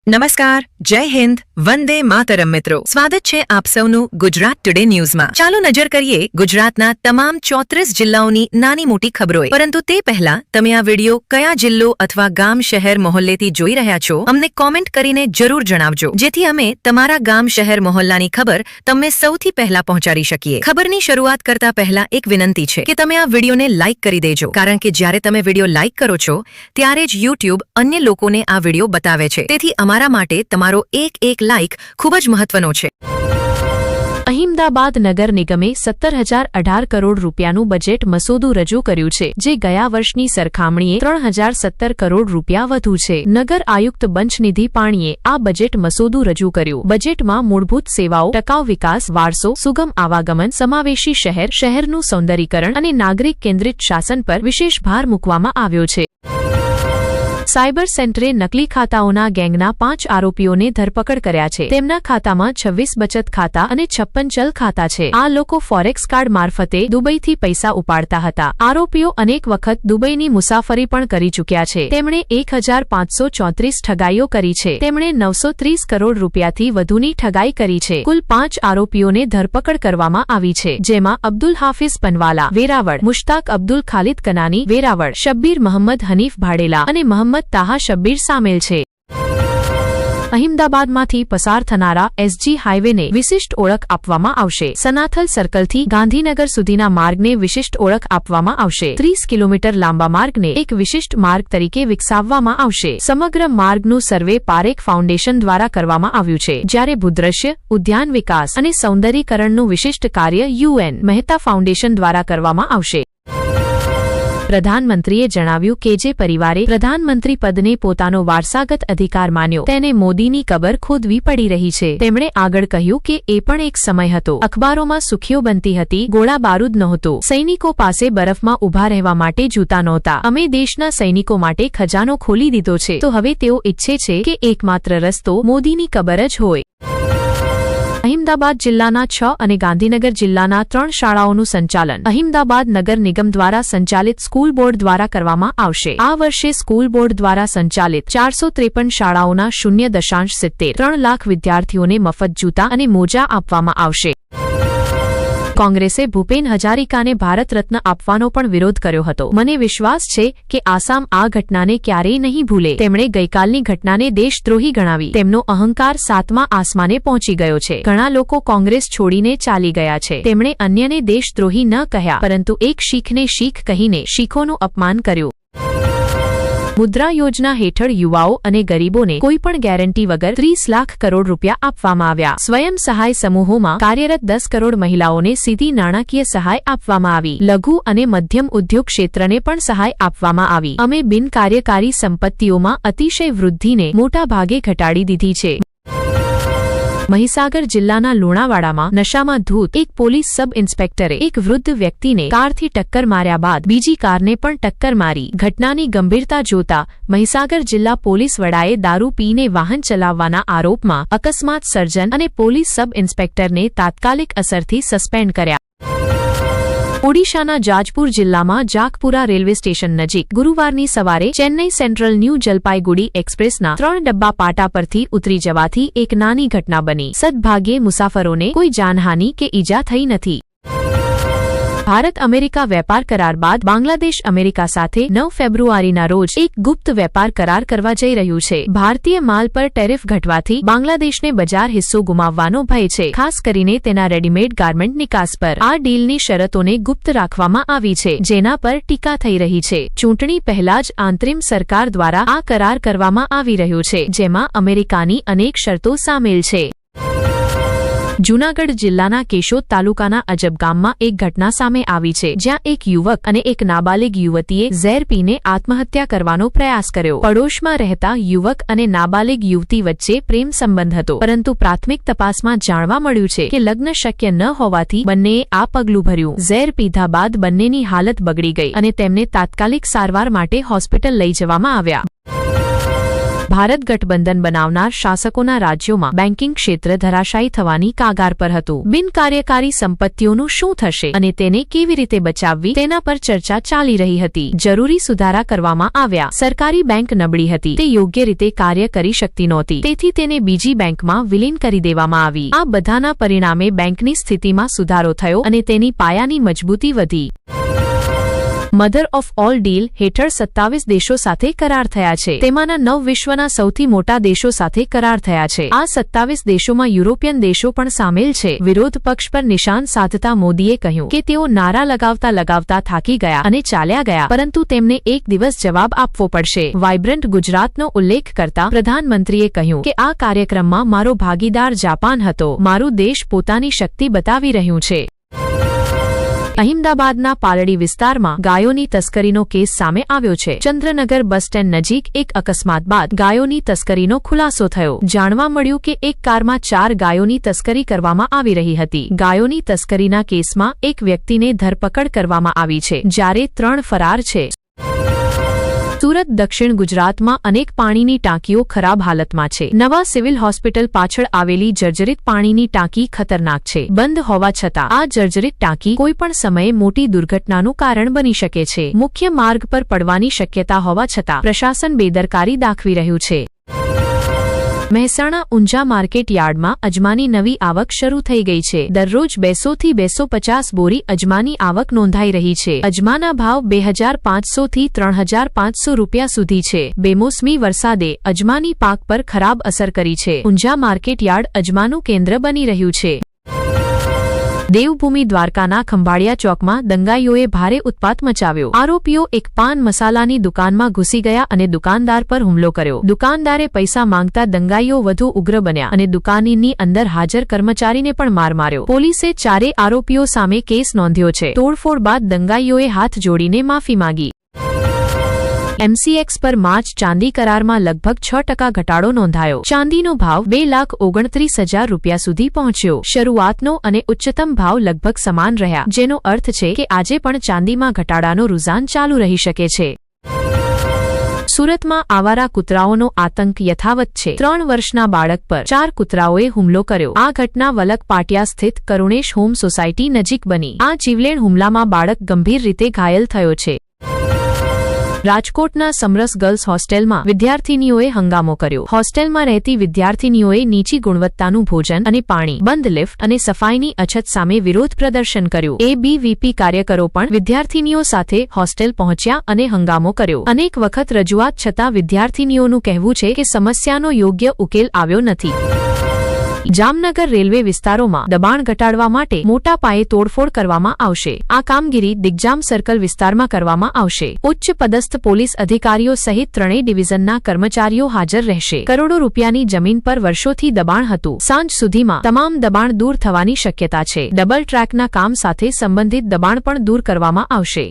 નમસ્કાર, જય હિન્દ, વંદે માતરમ મિત્રો. સ્વાગત છે આપ સૌનું ગુજરાત ટુડે ન્યૂઝમાં. ચાલો નજર કરીએ ગુજરાતના તમામ 34 જિલ્લાઓની નાની મોટી ખબરોએ. પરંતુ તે પહેલા તમે આ વિડિયો કયા જિલ્લો અથવા ગામ શહેર મહોલ્લેથી જોઈ રહ્યા છો અમને કોમેન્ટ કરીને જરૂર જણાવજો, જેથી અમે તમારા ગામ શહેર મહોલ્લાની ખબર તમને સૌથી પહેલા પહોંચાડી શકીએ. ખબરની શરૂઆત કરતા પહેલા એક વિનંતી છે કે તમે આ વિડિયોને લાઇક કરી દેજો, કારણ કે જ્યારે તમે વિડિયો લાઇક કરો છો ત્યારે જ YouTube અન્ય લોકોને આ વિડિયો બતાવે છે. તેથી અમારા માટે તમારો એક લાઇક ખૂબ જ મહત્વનો છે. અહેમદાબાદ નગર નિગમે 17,018 કરોડ રૂપિયાનું બજેટ મસૂદું રજૂ કર્યું છે, જે ગયા વર્ષની સરખામણીએ 3,017 કરોડ રૂપિયા વધુ છે. નગર આયુક્ત બંચનિધિ પાણીએ આ બજેટ મસૂદું રજૂ કર્યું. બજેટમાં મૂળભૂત સેવાઓ, ટકાઉ વિકાસ, વારસો, સુગમ આવાગમન, સમાવેશી શહેર, શહેરનું સૌંદર્યીકરણ અને નાગરિક કેન્દ્રિત શાસન પર વિશેષ ભાર મૂકવામાં આવ્યો છે. સાયબર સેન્ટરે નકલી ખાતાઓના ગેંગના 5 આરોપીઓને ધરપકડ કર્યા છે. તેમના ખાતામાં 26 બચત ખાતા અને 56 ચલ ખાતા છે. આ લોકો ફોરેક્સ કાર્ડ મારફતે દુબઈથી પૈસા ઉપાડતા હતા. આરોપીઓ અનેક વખત દુબઈની મુસાફરી પણ કરી ચૂક્યા છે. તેમણે 1,534 ઠગાઈઓ કરી છે. તેમણે 930 કરોડ રૂપિયાથી વધુની ઠગાઈ કરી છે. કુલ 5 આરોપીઓને ધરપકડ કરવામાં આવી છે, જેમાં અબ્દુલ હાફિઝ પનવાલા વેરાવળ, મુશ્તાક અબ્દુલ ખાલિદ કનાની વેરાવળ, શબ્બીર મોહમ્મદ હનીફ ભાડેલા અને મોહમ્મદ તાહા શબ્બીર સામેલ છે. અહેમદાબાદમાંથી પસાર થનારા એસજી હાઈવેને વિશિષ્ટ ઓળખ આપવામાં આવશે. સનાથલ સર્કલથી ગાંધીનગર સુધીના માર્ગને વિશિષ્ટ ઓળખ આપવામાં આવશે. 30 કિલોમીટર લાંબા માર્ગને એક વિશિષ્ટ માર્ગ તરીકે વિકસાવવામાં આવશે. સમગ્ર માર્ગનું સર્વે પારેખ ફાઉન્ડેશન દ્વારા કરવામાં આવ્યું છે, જ્યારે ભૂદ્રશ્ય, ઉદ્યાન વિકાસ અને સૌંદર્યીકરણનું વિશિષ્ટ કાર્ય યુએન મહેતા ફાઉન્ડેશન દ્વારા કરવામાં આવશે. પ્રધાનમંત્રીએ જણાવ્યું કે જે પરિવારે પ્રધાનમંત્રી પદને પોતાનો વારસાગત અધિકાર માન્યો તેને મોદીની કબર ખોદવી પડી રહી છે. તેમણે આગળ કહ્યું કે એ પણ એક સમય હતો. અખબારોમાં સુખીઓ બનતી હતી, ગોળા બારૂદ નહોતો, સૈનિકો પાસે બરફમાં ઊભા રહેવા માટે જૂતા નહોતા. અમે દેશના સૈનિકો માટે ખજાનો ખોલી દીધો છે, તો હવે તેઓ ઈચ્છે છે કે એકમાત્ર રસ્તો મોદીની કબર જ હોય. અહેમદાબાદ જિલ્લાના 6 અને ગાંધીનગર જિલ્લાના 3 શાળાઓનું સંચાલન અહેમદાબાદ નગર નિગમ દ્વારા સંચાલિત સ્કૂલ બોર્ડ દ્વારા કરવામાં આવશે. આ વર્ષે સ્કૂલ બોર્ડ દ્વારા સંચાલિત 453 શાળાઓના 0.73 લાખ વિદ્યાર્થીઓને મફત જૂતા અને મોજા આપવામાં આવશે. કોંગ્રેસે ભૂપેન હજારિકાને ભારત રત્ન આપવાનો પણ વિરોધ કર્યો હતો. મને વિશ્વાસ છે કે આસામ આ ઘટનાને ક્યારેય નહીં ભૂલે. તેમણે ગઈકાલની ઘટનાને દેશદ્રોહી ગણાવી. તેમનો અહંકાર 7મા આસમાને પહોંચી ગયો છે. ઘણા લોકો કોંગ્રેસ છોડીને ચાલી ગયા છે. તેમણે અન્યને દેશદ્રોહી ન કહ્યા, પરંતુ એક શીખને શીખ કહીને શીખોનું અપમાન કર્યું. મુદ્રા યોજના હેઠળ યુવાઓ અને ગરીબોને કોઈપણ ગેરંટી વગર 30 લાખ કરોડ રૂપિયા આપવામાં આવ્યા. સ્વયં સહાય સમૂહોમાં કાર્યરત 10 કરોડ મહિલાઓને સીધી નાણાકીય સહાય આપવામાં આવી. લઘુ અને મધ્યમ ઉદ્યોગ ક્ષેત્રને પણ સહાય આપવામાં આવી. અમે બિનકાર્યકારી સંપત્તિઓમાં અતિશય વૃદ્ધિને મોટા ભાગે ઘટાડી દીધી છે. મહીસાગર જિલ્લાના લુણાવાડામાં નશામાં ધૂત એક પોલીસ સબ ઇન્સ્પેક્ટરે એક વૃદ્ધ વ્યક્તિને કારથી ટક્કર માર્યા બાદ બીજી કારને પણ ટક્કર મારી. ઘટનાની ગંભીરતા જોતા મહીસાગર જિલ્લા પોલીસ વડાએ દારૂ પીને વાહન ચલાવવાના આરોપમાં અકસ્માત સર્જન અને પોલીસ સબ ઇન્સ્પેક્ટરને તાત્કાલિક અસરથી સસ્પેન્ડ કર્યા. ઓડિશાના જાજપુર જિલ્લામાં જાકપુરા રેલવે સ્ટેશન નજીક ગુરુવારની સવારે ચેન્નઈ સેન્ટ્રલ ન્યૂ જલપાઈગુડી એક્સપ્રેસના 3 ડબ્બા પાટા પરથી ઉતરી જવાથી એક નાની ઘટના બની. સદભાગ્યે મુસાફરોને કોઈ જાનહાનિ કે ઈજા થઈ નથી. ભારત અમેરિકા વેપાર કરાર બાદ બાંગ્લાદેશ અમેરિકા સાથે 9 ફેબ્રુઆરીના રોજ એક ગુપ્ત વેપાર કરાર કરવા જઈ રહ્યું છે. ભારતીય માલ પર ટેરિફ ઘટવાથી બાંગ્લાદેશને બજાર હિસ્સો ગુમાવવાનો ભય છે, ખાસ કરીને તેના રેડીમેડ ગાર્મેન્ટ નિકાસ પર. આ ડીલની શરતોને ગુપ્ત રાખવામાં આવી છે, જેના પર ટીકા થઈ રહી છે. ચૂંટણી પહેલા જ આંતરિમ સરકાર દ્વારા આ કરાર કરવામાં આવી રહ્યો છે, જેમાં અમેરિકાની અનેક શરતો સામેલ છે. જૂનાગઢ જિલ્લાના કેશોદ તાલુકાના અજબ ગામમાં એક ઘટના સામે આવી છે, જ્યાં એક યુવક અને એક નાબાલિગ યુવતીએ ઝેર પીને આત્મહત્યા કરવાનો પ્રયાસ કર્યો. પડોશમાં રહેતા યુવક અને નાબાલિગ યુવતી વચ્ચે પ્રેમ સંબંધ હતો, પરંતુ પ્રાથમિક તપાસમાં જાણવા મળ્યું છે કે લગ્ન શક્ય ન હોવાથી બંનેએ આ પગલું ભર્યું. ઝેર પીધા બાદ બંનેની હાલત બગડી ગઈ અને તેમને તાત્કાલિક સારવાર માટે હોસ્પિટલ લઈ જવામાં આવ્યા. ભારત ગઠબંધન બનાવનાર શાસકોના રાજ્યોમાં બેન્કિંગ ક્ષેત્ર ધરાશાયી થવાની કાગાર પર હતું. બિનકાર્યકારી સંપત્તિઓનું શું થશે અને તેને કેવી રીતે બચાવવી તેના પર ચર્ચા ચાલી રહી હતી. જરૂરી સુધારા કરવામાં આવ્યા. સરકારી બેંક નબળી હતી, તે યોગ્ય રીતે કાર્ય કરી શકતી નહોતી, તેથી તેને બીજી બેંકમાં વિલીન કરી દેવામાં આવી. આ બધાના પરિણામે બેંકની સ્થિતિમાં સુધારો થયો અને તેની પાયાની મજબૂતી વધી. મધર ઓફ ઓલ ડીલ હેઠળ 27 દેશો સાથે કરાર થયા છે. તેમાંના 9 વિશ્વના સૌથી મોટા દેશો સાથે કરાર થયા છે. આ 27 દેશોમાં યુરોપિયન દેશો પણ સામેલ છે. વિરોધ પક્ષ પર નિશાન સાધતા મોદીએ કહ્યું કે તેઓ નારા લગાવતા થાકી ગયા અને ચાલ્યા ગયા, પરંતુ તેમને એક દિવસ જવાબ આપવો પડશે. વાઇબ્રન્ટ ગુજરાતનો ઉલ્લેખ કરતા પ્રધાનમંત્રીએ કહ્યું કે આ કાર્યક્રમમાં મારો ભાગીદાર જાપાન હતો. મારું દેશ પોતાની શક્તિ બતાવી રહ્યું છે. અહેમદાબાદના પાલડી વિસ્તારમાં ગાયોની તસ્કરીનો કેસ સામે આવ્યો છે. ચંદ્રનગર બસ સ્ટેન્ડ નજીક એક અકસ્માત બાદ ગાયોની તસ્કરીનો ખુલાસો થયો. જાણવા મળ્યું કે એક કારમાં 4 ગાયોની તસ્કરી કરવામાં આવી રહી હતી. ગાયોની તસ્કરીના કેસમાં એક વ્યક્તિને ધરપકડ કરવામાં આવી છે, જ્યારે 3 ફરાર છે. સુરત દક્ષિણ ગુજરાતમાં અનેક પાણીની ટાંકીઓ ખરાબ હાલતમાં છે. નવા સિવિલ હોસ્પિટલ પાછળ આવેલી જર્જરિત પાણીની ટાંકી ખતરનાક છે. બંધ હોવા છતાં આ જર્જરિત ટાંકી કોઈપણ સમયે મોટી દુર્ઘટનાનું કારણ બની શકે છે. મુખ્ય માર્ગ પર પડવાની શક્યતા હોવા છતાં પ્રશાસન બેદરકારી દાખવી રહ્યું છે. મહેસાણા ઊંઝા માર્કેટ યાર્ડમાં અજમાની નવી આવક શરૂ થઈ ગઈ છે. દરરોજ 200 થી 250 બોરી અજમાની આવક નોંધાઈ રહી છે. અજમાના ભાવ 2500 થી 3500 રૂપિયા સુધી છે. બેમોસમી વરસાદે અજમાની પાક પર ખરાબ અસર કરી છે. ઊંઝા માર્કેટ યાર્ડ અજમાનું કેન્દ્ર બની રહ્યું છે. દેવભૂમિ દ્વારકાના ખંભાળિયા ચોકમાં દંગાઈઓએ ભારે ઉત્પાત મચાવ્યો. આરોપીઓ એક પાન મસાલાની દુકાનમાં ઘૂસી ગયા અને દુકાનદાર પર હુમલો કર્યો. દુકાનદારે પૈસા માંગતા દંગાઈઓ વધુ ઉગ્ર બન્યા અને દુકાનની અંદર હાજર કર્મચારીને પણ માર માર્યો. પોલીસે 4 આરોપીઓ સામે કેસ નોંધ્યો છે. તોડફોડ બાદ દંગાઈઓએ હાથ જોડીને માફી માંગી. MCX પર માર્ચ ચાંદી કરારમાં લગભગ 6% ઘટાડો નોંધાયો. ચાંદીનો ભાવ 2,29,000 રૂપિયા સુધી પહોંચ્યો. શરૂઆતનો અને ઉચ્ચતમ ભાવ લગભગ સમાન રહ્યા, જેનો અર્થ છે કે આજે પણ ચાંદીમાં ઘટાડાનો રૂઝાન ચાલુ રહી શકે છે. સુરતમાં આવારા કૂતરાઓનો આતંક યથાવત છે. 3 વર્ષના બાળક પર 4 કૂતરાઓએ હુમલો કર્યો. આ ઘટના વલક પાટિયા સ્થિત કરુણેશ હોમ સોસાયટી નજીક બની. આ જીવલેણ હુમલામાં બાળક ગંભીર રીતે ઘાયલ થયો છે. રાજકોટના સમરસ ગર્લ્સ હોસ્ટેલમાં વિદ્યાર્થીનીઓએ હંગામો કર્યો. હોસ્ટેલમાં રહેતી વિદ્યાર્થીનીઓએ નીચી ગુણવત્તાનું ભોજન અને પાણી, બંધ લિફ્ટ અને સફાઈની અછત સામે વિરોધ પ્રદર્શન કર્યું. ABVP કાર્યકરો પણ વિદ્યાર્થીનીઓ સાથે હોસ્ટેલ પહોંચ્યા અને હંગામો કર્યો. અનેક વખત રજૂઆત છતાં વિદ્યાર્થીનીઓનું કહેવું છે કે સમસ્યાનો યોગ્ય ઉકેલ આવ્યો નથી. જામનગર રેલવે વિસ્તારોમાં દબાણ ઘટાડવા માટે મોટા પાયે તોડફોડ કરવામાં આવશે. આ કામગીરી દિગ્જામ સર્કલ વિસ્તારમાં કરવામાં આવશે. ઉચ્ચ પદસ્થ પોલીસ અધિકારીઓ સહિત 3 ડિવિઝનના કર્મચારીઓ હાજર રહેશે. કરોડો રૂપિયાની જમીન પર વર્ષોથી દબાણ હતું. સાંજ સુધીમાં તમામ દબાણ દૂર થવાની શક્યતા છે. ડબલ ટ્રેકના કામ સાથે સંબંધિત દબાણ પણ દૂર કરવામાં આવશે.